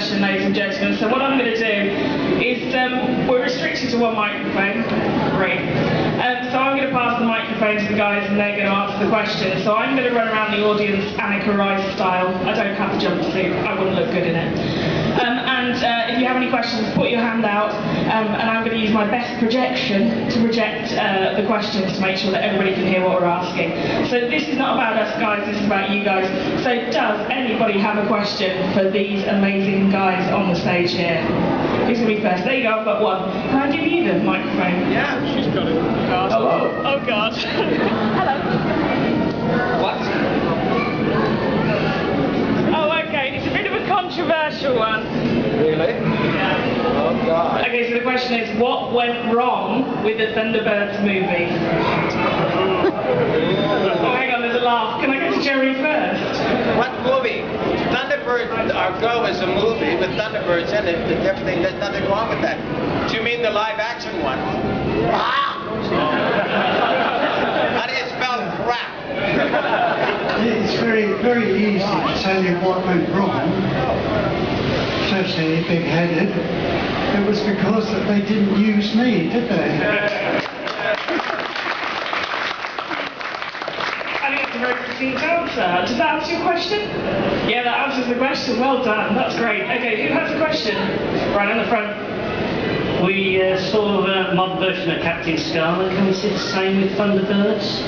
session, ladies and gentlemen. So what I'm going to do is, we're restricted to one microphone. Great. So I'm going to pass the microphone to the guys and they're going to answer the questions. So I'm going to run around the audience Annika Rice style. I don't have a jumpsuit. I wouldn't look good in it. If you have any questions, put your hand out, and I'm going to use my best projection to project the questions to make sure that everybody can hear what we're asking. So this is not about us guys, this is about you guys. So does anybody have a question for these amazing guys on the stage here? Who's going to be first? There you go, I've got one. Can I give you the microphone? Yeah, she's got it. God. Hello. Oh God. Hello. What? Oh, okay, it's a bit of a controversial one. Really? Yeah. Oh God. Okay, so the question is, what went wrong with the Thunderbirds movie? Oh, hang on, there's a laugh. Can I go to Gerry first? What movie? Thunderbirds, our Go is a movie with Thunderbirds in it. Everything, there's nothing wrong with that. Do you mean the live action one? Ah! How do you spell crap? It's very easy to tell you what went wrong, especially big-headed. It was because that they didn't use me, did they? I think it's a very succinct answer. Does that answer your question? Yeah, that answers the question. Well done. That's great. Okay, who has a question? Right in the front. We saw a mod version of Captain Scarlet. Can we see the same with Thunderbirds?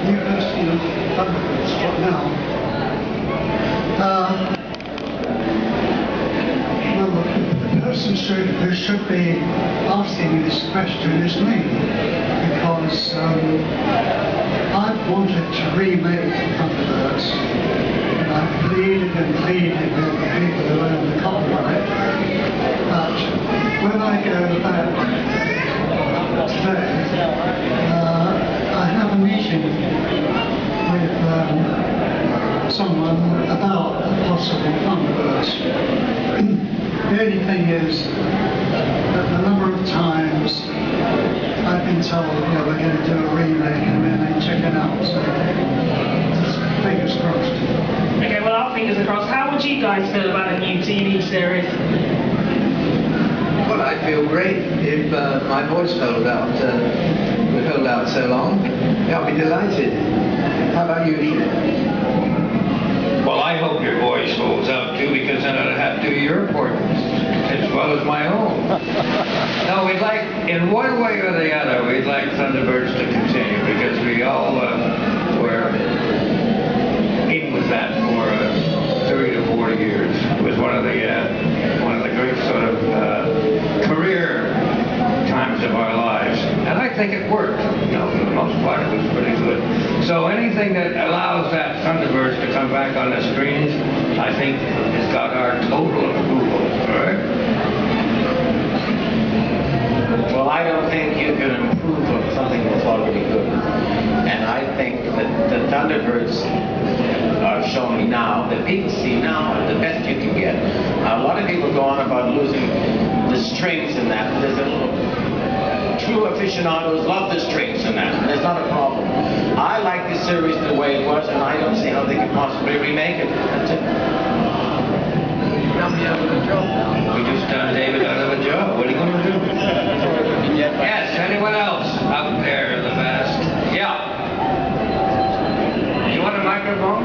New version of Thunderbirds, what now? Well, the person who should be asking this question is me, because I've wanted to remake Thunderbirds, and I've pleaded and pleaded with the people who own the copyright, but when I go back today, I have a meeting with someone about possible Thunderbirds. The only thing is that the number of times I've been told, we're going to do a remake, and then they check it out, so fingers crossed. Okay, well, our fingers are crossed. How would you guys feel about a new TV series? Well, I'd feel great if my voice would hold out so long. I'll be delighted. How about you, Sean? Well, I hope your voice holds out too, because then I'd have to do your appointments as well as my own. No, we'd like, in one way or the other, we'd like Thunderbirds to continue, because we all were in with that for 30 to 40 years. It was one of the great sort of career times of our lives, and I think it worked. For the most part, it was pretty good. So anything that allows that Thunderbirds to come back on the screens, I think has got our total approval. All right? Well, I don't think you can improve on something that's already good. And I think that the Thunderbirds are showing now, that people see now, are the best you can get. A lot of people go on about losing the strings in that. There's a little true aficionados love the strings in that, and there's not a problem. I like the series the way it was, and I don't see how they could possibly remake it. That's it. We just done David out of a job. What are you going to do? Yes, anyone else out there in the vast? Yeah. You want a microphone?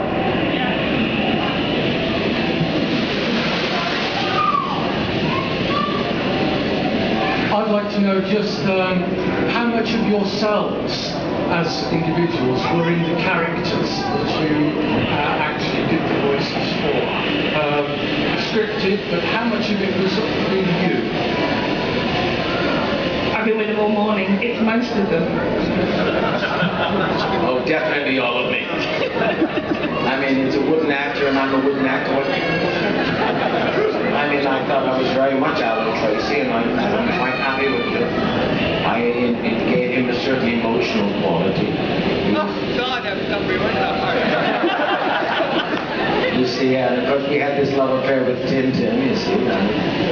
I'd like to know just how much of yourselves as individuals were in the characters that you actually did the voices for. Scripted, but how much of it was really you? I've been with them all morning. It's most of them. Oh, definitely all of me. I mean, it's a wooden actor, and I'm a wooden actor. I mean, I thought I was very much Alan Tracy, and I'm quite happy with it. It gave him a certain emotional quality. Oh, God, I'm not we went that far. You see, Yeah, and of course we had this love affair with Tintin, you see.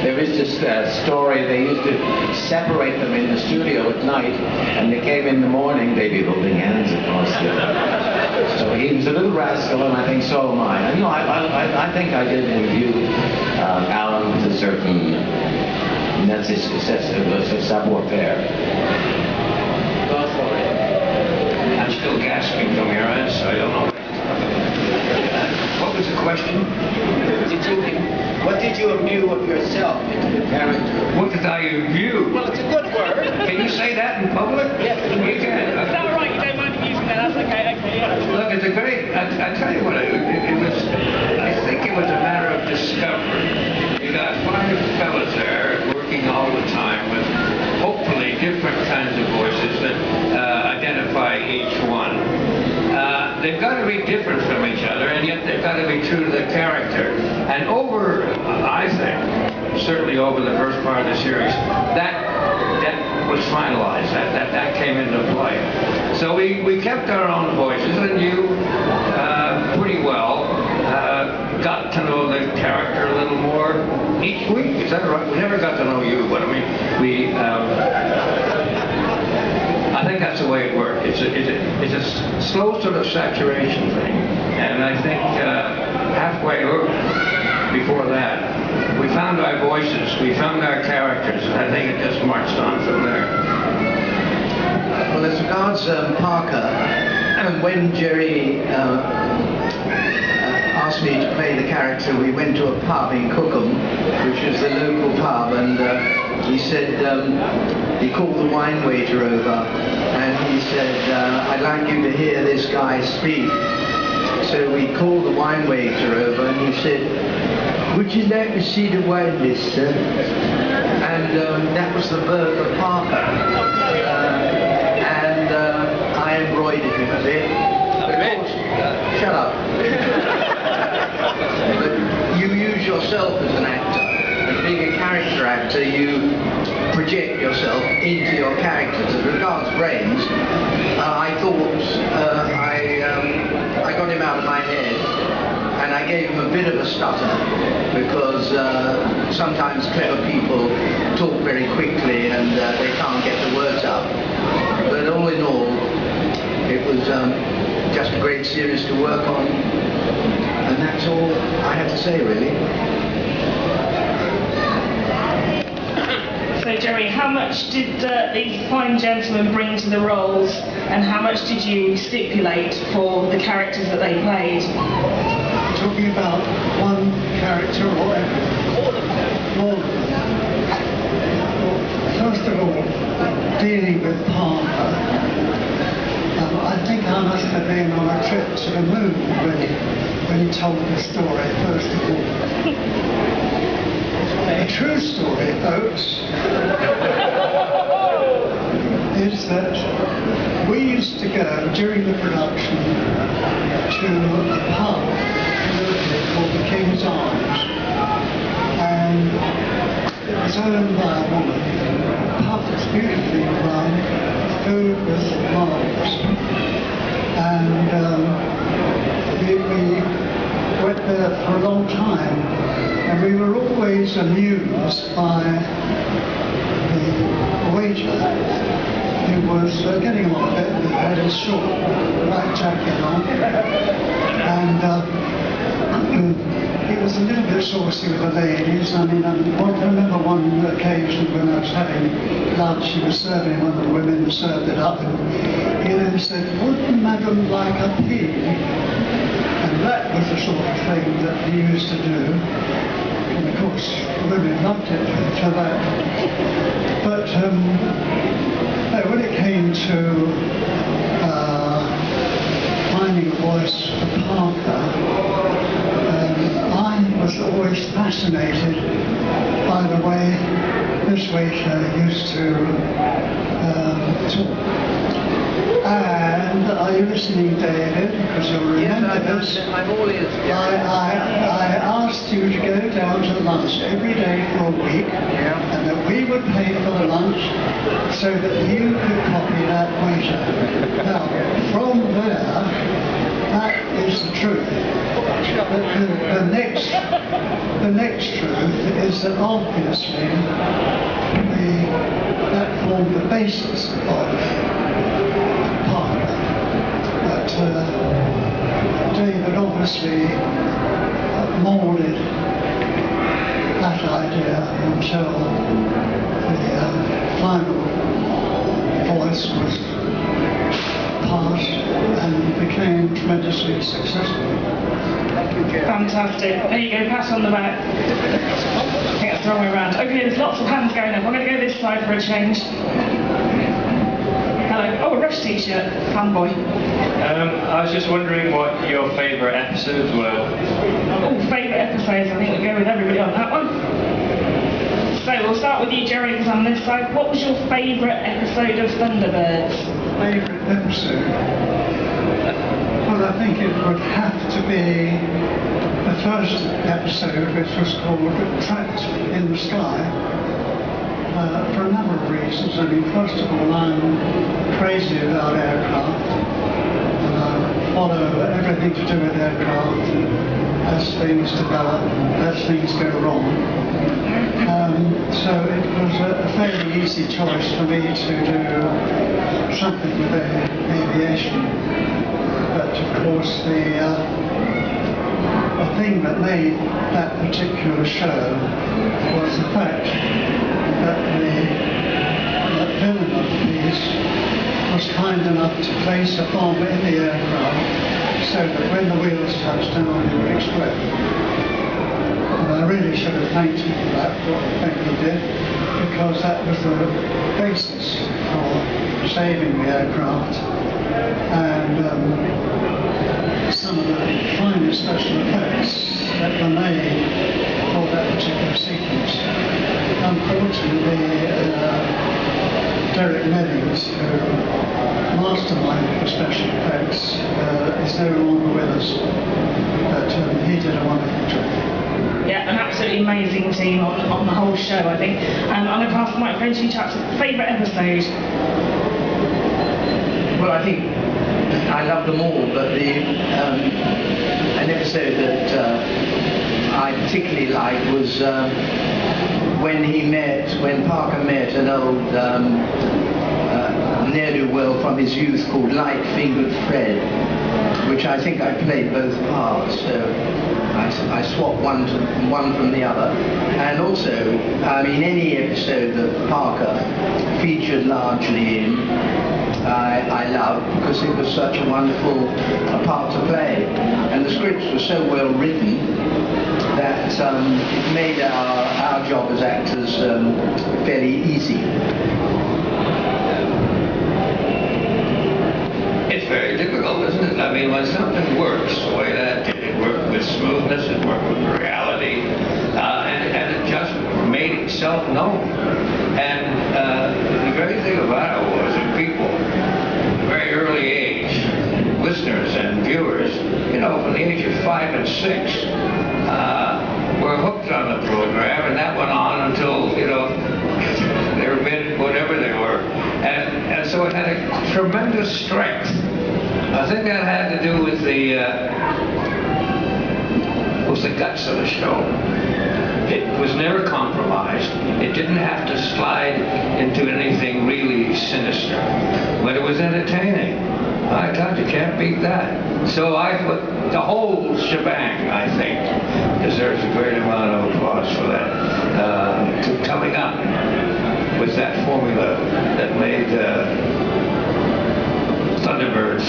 There is this story, they used to separate them in the studio at night, and they came in the morning, they'd be holding hands, of course. So he was a little rascal, and I think so am I. And, I think I did imbue Alan with a certain savoir-faire. Go for it. I'm still gasping from your answer, I don't know. What was the question? What did you imbue of yourself into the character? What did I imbue? Well, it's a good word. Can you say that in public? Yes. You can. Is that all right? You don't mind me using that? That's okay, yeah. Look, it's a great, I tell you what, it was, I think it was a matter of discovery. You got 5 fellas there working all the time with hopefully different kinds of voices that identify each one. They've got to be different from each other, and yet they've got to be true to the character. And over, I think, certainly over the first part of the series, that was finalized. That came into play. So we kept our own voices, and you pretty well got to know the character a little more each week. Is that right? We never got to know you, but I mean, I think that's the way it worked. It's a slow sort of saturation thing, and I think halfway before that, we found our voices, we found our characters, and I think it just marched on from there. Well, as regards Parker, when Gerry asked me to play the character, we went to a pub in Cookham, which was the local pub, and he said, he called the wine waiter over, and he said, I'd like you to hear this guy speak. So we called the wine waiter over, and he said, would you like to see the wine list, sir? And that was the birth of Parker. And I embroidered him a bit. But of course, shut up. But you use yourself as an actor. And being a character actor, you project yourself into your characters. As regards brains, I thought I got him out of my head, and I gave him a bit of a stutter because sometimes clever people talk very quickly and they can't get the words out. But all in all, it was just a great series to work on, and that's all I have to say, really. So, Gerry, how much did these fine gentlemen bring to the roles, and how much did you stipulate for the characters that they played? Talking about one character or everything? All of them. Well, first of all, dealing with Parker, I think I must have been on a trip to the moon when he told the story, first of all. The true story, folks, is that we used to go during the production to a pub called the King's Arms, and it was owned by a woman. The pub was beautifully run, food was marvellous, and we went there for a long time, and we were always amused by the waiter, who was getting on a bit, he had his short black jacket on, and he was a little bit saucy with the ladies. I mean, I remember one occasion when I was having lunch, he was serving one of the women who served it up, and he then said, would Madam like a pea? And that was the sort of thing that he used to do. And of course, the women loved it for that. But when it came to finding a voice for Parker, I was always fascinated by the way this waiter used to talk. And are you listening, David? Because you'll remember this. I'm all ears. I asked you to go down to lunch every day for a week, and that we would pay for the lunch so that you could copy that waiter. Now, from there, that is the truth. But the the next truth is that obviously that formed the basis of Parker. But David obviously moulded that idea until the final voice was passed and became tremendously successful. Fantastic. There you go, pass on the back. I think that's the wrong way around. Okay, there's lots of hands going up. I'm going to go this side for a change. Hello. Oh, a Rush t-shirt. Fanboy. I was just wondering what your favourite episodes were. Oh, favourite episodes. I think we'll go with everybody on that one. So we'll start with you, Gerry, because on this side. What was your favourite episode of Thunderbirds? Favourite episode? Well, I think it would have to be the first episode, which was called Trapped in the Sky, for a number of reasons. I mean, first of all, I'm crazy about aircraft, and I follow everything to do with aircraft as things develop, as things go wrong. So it was a fairly easy choice for me to do something with aviation. But of course, the thing that made that particular show was the fact that the villain of the piece was kind enough to place a bomb in the aircraft so that when the wheels touched down, it would explode. And I really should have thanked him for that, what I think he did, because that was the basis for saving the aircraft. And some of the finest special effects that were made for that particular sequence. Unfortunately, Derek Meddings, who masterminded the special effects, is no longer with us, but he did a wonderful job. Yeah, an absolutely amazing team on the whole show, I think. I'm going to pass the microphone to you chaps. Favourite episode? Well, I think I love them all, but an episode that I particularly liked was when Parker met an old ne'er-do-well from his youth called Light-Fingered Fred, which I think I played both parts, so I swapped one from the other. And also, I mean, any episode that Parker featured largely in, I loved, because it was such a wonderful part to play. And the scripts were so well written that it made our job as actors fairly easy. It's very difficult, isn't it? I mean, when something works the way that did, it worked with smoothness, it worked with reality, and it just made itself known. And the great thing about it was that people, at a very early age, listeners and viewers, you know, from the age of 5 and 6, were hooked on the program, and that went on until, you know, they were mid whatever they were. And so it had a tremendous strength. I think that had to do with the guts of the show. It was never compromised. It didn't have to slide into anything really sinister. But it was entertaining. My God, you can't beat that. So the whole shebang, I think, deserves a great amount of applause for that. Coming up with that formula that made Thunderbirds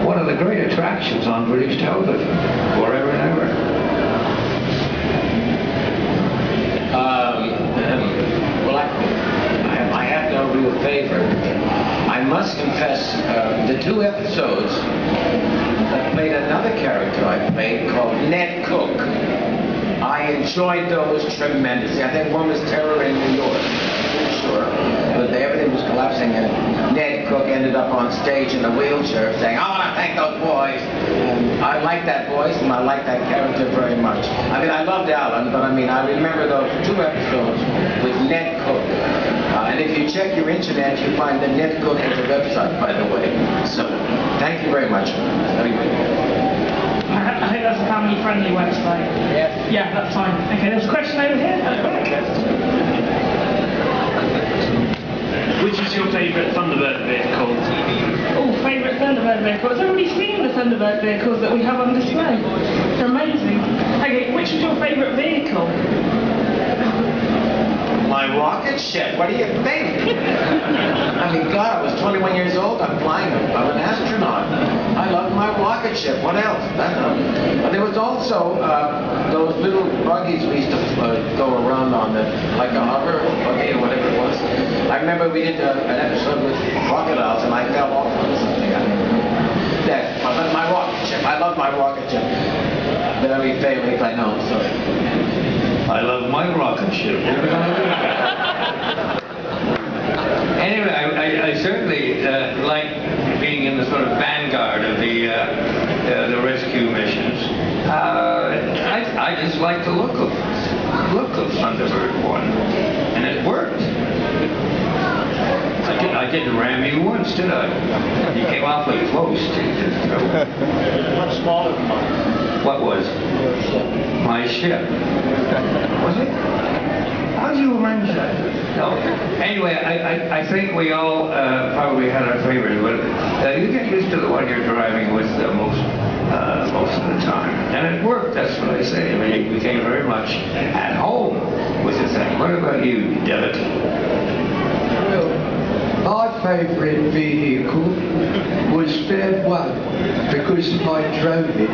one of the great attractions on British television, forever and ever. Well, I have no real favorite. I must confess, the 2 episodes that played another character I played called Ned Cook. I enjoyed those tremendously. I think one was Terror in New York. Sure. But everything was collapsing, and Ned Cook ended up on stage in a wheelchair saying, "I want to thank those boys." And I like that voice, and I like that character very much. I mean, I loved Alan, but I mean, I remember those 2 episodes with Ned Cook. And if you check your internet, you find that Ned Cook has a website, by the way. So, thank you very much. I hope that's a family friendly website? Yes. Yeah, that's fine. Okay, there's a question over here. Which is your favourite Thunderbird vehicle? Oh, favourite Thunderbird vehicle. Has everybody seen the Thunderbird vehicles that we have on display? They're amazing. Okay, which is your favourite vehicle? My rocket ship, what do you think? I mean, God, I was 21 years old, I'm flying, I'm an astronaut. I love my rocket ship, what else? And there was also those little buggies we used to go around on, like a hover buggy or whatever it was. I remember we did an episode with crocodiles and I fell off on something. That, my rocket ship, I love my rocket ship. Very famous, I know, sorry. I love my rocket ship. Anyway, I certainly like being in the sort of vanguard of the rescue missions. I just like the look of Thunderbird 1, and it worked. I didn't ram you once, did I? You came awfully close. Much smaller than mine. What was? My ship. Was it? How do you arrange that? No. Anyway, I think we all probably had our favorites, but you get used to the one you're driving with most of the time. And it worked, that's what I say. I mean, you became very much at home with the thing. What about you, David? Well, my favourite vehicle was Fair One because I drove it.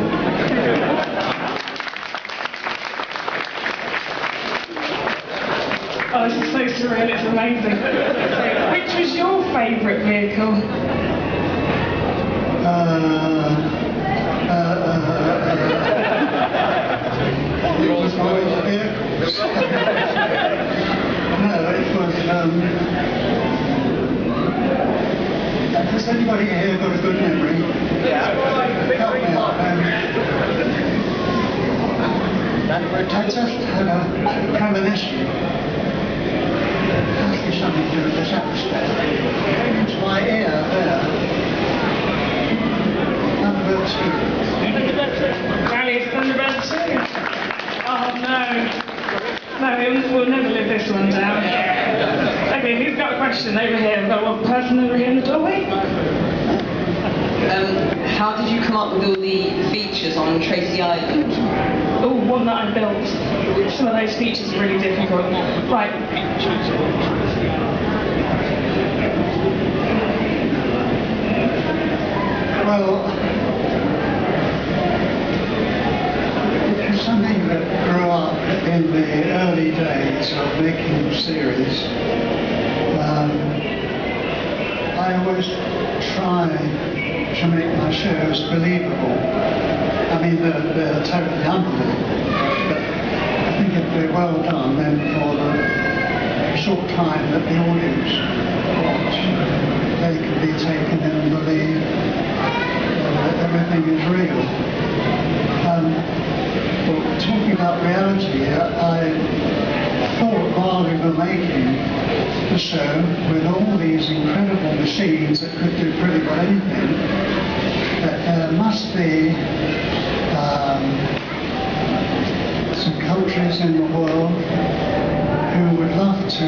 Oh, this is so surreal, it's amazing. Which was your favourite vehicle? It was my vehicle. No, it was, has anybody here got a good memory? Yeah. Help me out. I just had a premonition. Must be something to do with this atmosphere. It's my ear there. Thunderbird 2. Apparently it's Thunderbird 2. Oh no. No, we'll never live this one down. Okay, who's got a question over here? We've got one person over here in the doorway. How did you come up with all the features on Tracy Island? Oh, one that I built. Some of those features are really difficult. Right. Well, it was something that grew up in the early days of making series. I always try to make my shows believable. I mean, they're totally unbelievable, but I think it'd be well done then for the short time that the audience watch. They can be taken in and believe that everything is real. Well, talking about reality, I thought while we were making the show with all these incredible machines that could do pretty well anything, that there must be some countries in the world who would love to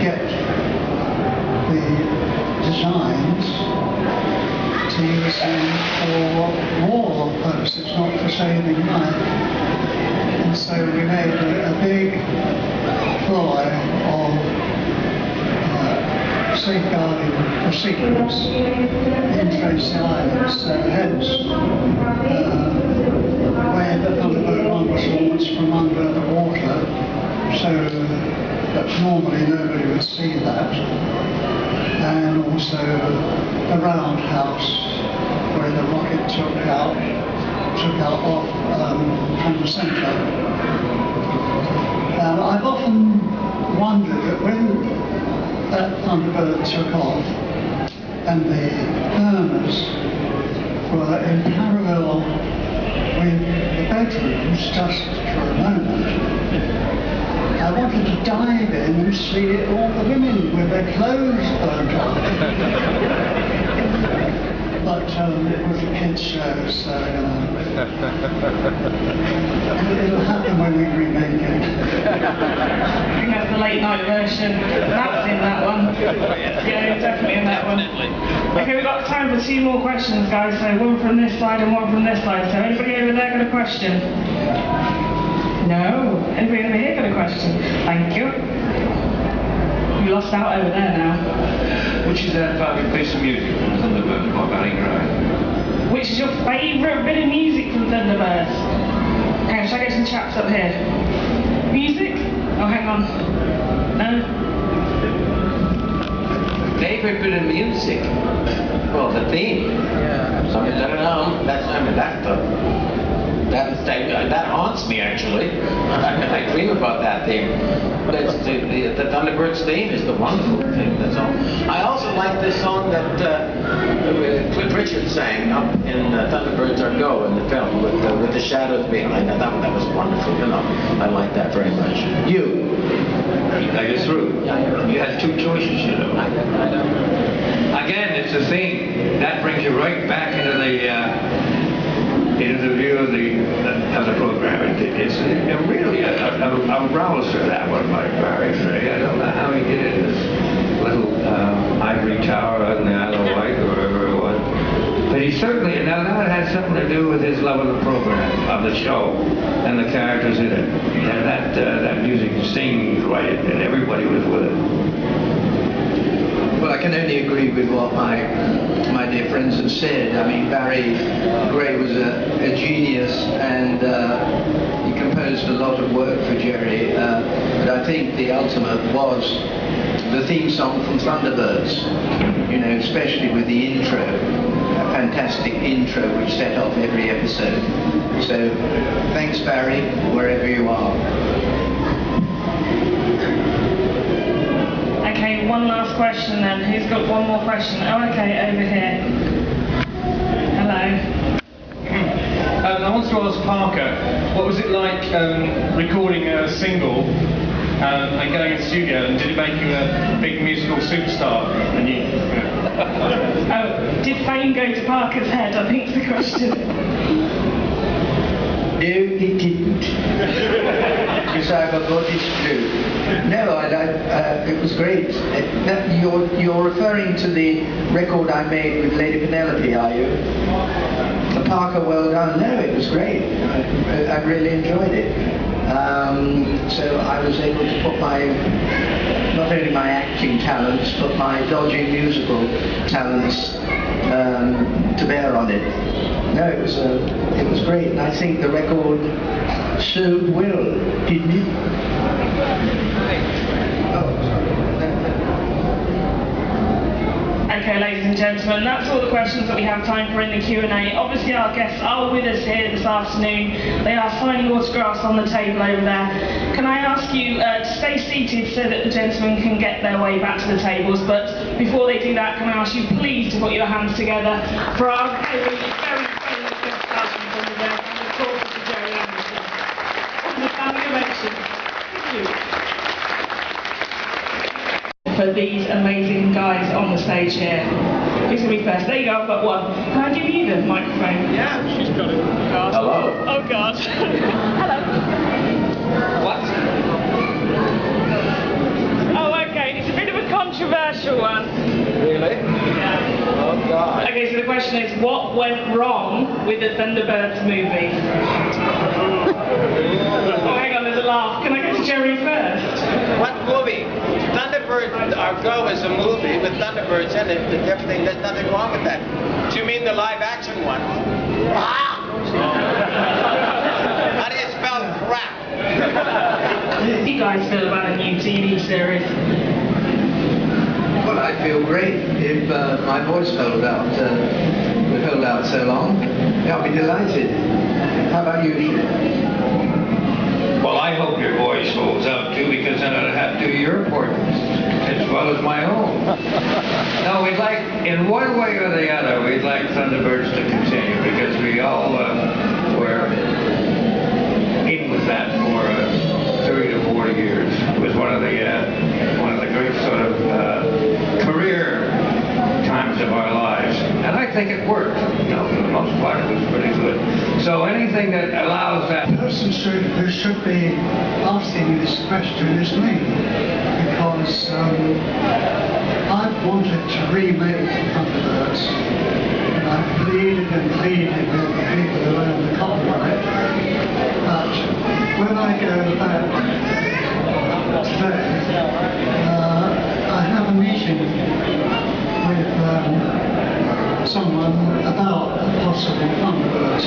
get the designs to use them for war purposes, not for saving life. And so we made a big ploy of safeguarding procedures in Tracy Island. So hence the way that Thunderbird 1 was launched from under the water, so that normally nobody would see that. And also the roundhouse where the rocket took out off from the centre. I've often wondered that when that Thunderbird took off and the burners were in parallel with the bedrooms just for a moment, I wanted to dive in and see all the women with their clothes burnt off. but it was a kid's show, so it'll happen when we remake it. I think that's the late night version. That's in that one. Yeah, definitely in that one. Okay, we've got time for 2 more questions, guys. So one from this side and one from this side. So anybody over there got a question? No. Anybody over here got a question? Thank you. We lost out over there now. Which is that favourite piece of music from Thunderbirds by Barry Gray? Which is your favourite bit of music from Thunderbirds? Hang on, shall I get some chaps up here? Music? Oh, hang on. No? Favorite bit of music? Well, the theme. Yeah. That haunts me, actually. I dream about that theme. But it's the Thunderbirds theme is the wonderful thing, that's all. I also like this song that Cliff Richard sang up in Thunderbirds Are Go in the film with the shadows behind. I thought that was wonderful, you know. I like that very much. You? Now you're through. Yeah, You had 2 choices, you know. I know. Again, it's a theme that brings you right back into the view of the program. It's really a rouser, that one, by Barry Gray. I don't know how he did it. This little ivory tower on the Isle of Wight or wherever it was. But he certainly, now that had something to do with his love of the program, of the show, and the characters in it. And that music sings right, and everybody was with it. Well, I can only agree with what my dear friends have said. I mean, Barry Gray was a genius, and he composed a lot of work for Gerry. But I think the ultimate was the theme song from Thunderbirds. You know, especially with the intro, a fantastic intro which set off every episode. So, thanks, Barry, wherever you are. Okay, one last question then. Who's got one more question? Oh, okay, over here. Hello. I want to ask Parker, what was it like recording a single and going in the studio, and did it make you a big musical superstar? And you Oh, did fame go to Parker's head? I think's the question. No, it didn't. Because I'm a British Jew. No, it was great. You're referring to the record I made with Lady Penelope, are you? Parker, well done. No, it was great. I really enjoyed it. So I was able to put not only my acting talents, but my dodgy musical talents to bear on it. No, it was great, and I think the record served well, didn't it? Okay, ladies and gentlemen, that's all the questions that we have time for in the Q&A. Obviously, our guests are with us here this afternoon. They are signing autographs on the table over there. Can I ask you to stay seated so that the gentlemen can get their way back to the tables? But before they do that, can I ask you please to put your hands together for our very, very famous guest stars from the day, and of course, Mr. Gerry Anderson. And the standing ovation. Thank you. For these amazing guys on the stage here. Who's going to be first? There you go, I've got one. Can I give you the microphone? Yeah, she's got it. Hello. Oh God. Hello. What? Oh, okay. It's a bit of a controversial one. Really? Yeah. Oh, God. Okay, so the question is, what went wrong with the Thunderbirds movie? Oh, hang on, there's a laugh. Can I go to Gerry first? What movie? Thunderbirds Are Go is a movie with Thunderbirds in it and everything. There's nothing wrong with that. Do you mean the live action one? Ah! How do you spell crap? How do you guys feel about a new TV series? Well, I feel great if my voice would hold out so long. I'll be delighted. How about you, Sean? Well, I hope your voice holds out too, because then I'd have to do your portraits as well as my own. No, we'd like, in one way or the other, we'd like Thunderbirds to continue, because we all were in with that for 30 to 40 years. It was one of the great sort of career times of our lives. And I think think it worked. You know, for the most part, it was pretty good. So anything that allows that. The person who should be asking this question is me, because I've wanted to remake Thunderbirds, and I've pleaded and pleaded with the people who own the copyright, but when I go back today, I have a meeting with someone about possible Thunderbirds.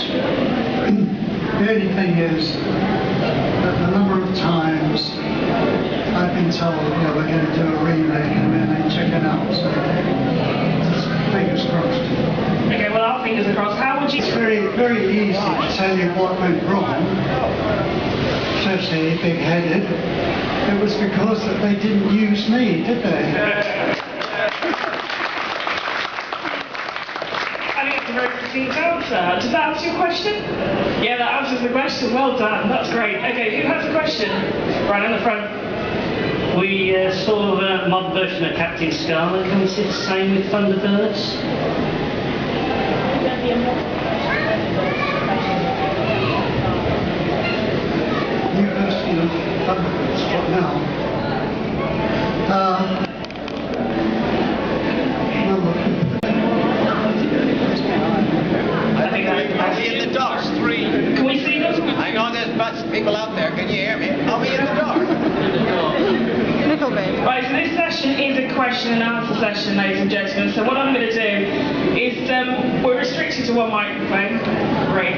The only thing is that the number of times I've been told, yeah, we're going to do a remake, and then they check it out, so fingers crossed. Okay, well, our fingers are crossed. How would you... It's very easy to tell you what went wrong, especially big-headed. It was because that they didn't use me, did they? A very succinct answer. Does that answer your question? Yeah, that answers the question. Well done. That's great. Okay, who has a question? Right in the front. We saw a mod version of Captain Scarlet. Can we see the same with Thunderbirds? New version of Thunderbirds. What now? I'll be in the dark. Can we see them? I know there's lots of people out there. Can you hear me? I'll be in the dark. Little bit. Right, so this session is a question and answer session, ladies and gentlemen. So what I'm going to do is, we're restricted to one microphone. Great.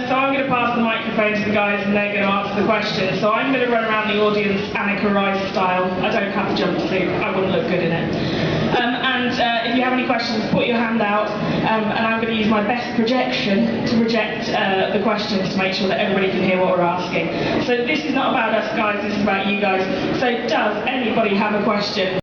So I'm going to pass the microphone to the guys and they're going to answer the question. So I'm going to run around the audience Annika Rice style. I don't have a jumpsuit. I wouldn't look good in it. If you have any questions, put your hand out, and I'm going to use my best projection to project the questions to make sure that everybody can hear what we're asking. So this is not about us guys, this is about you guys. So does anybody have a question?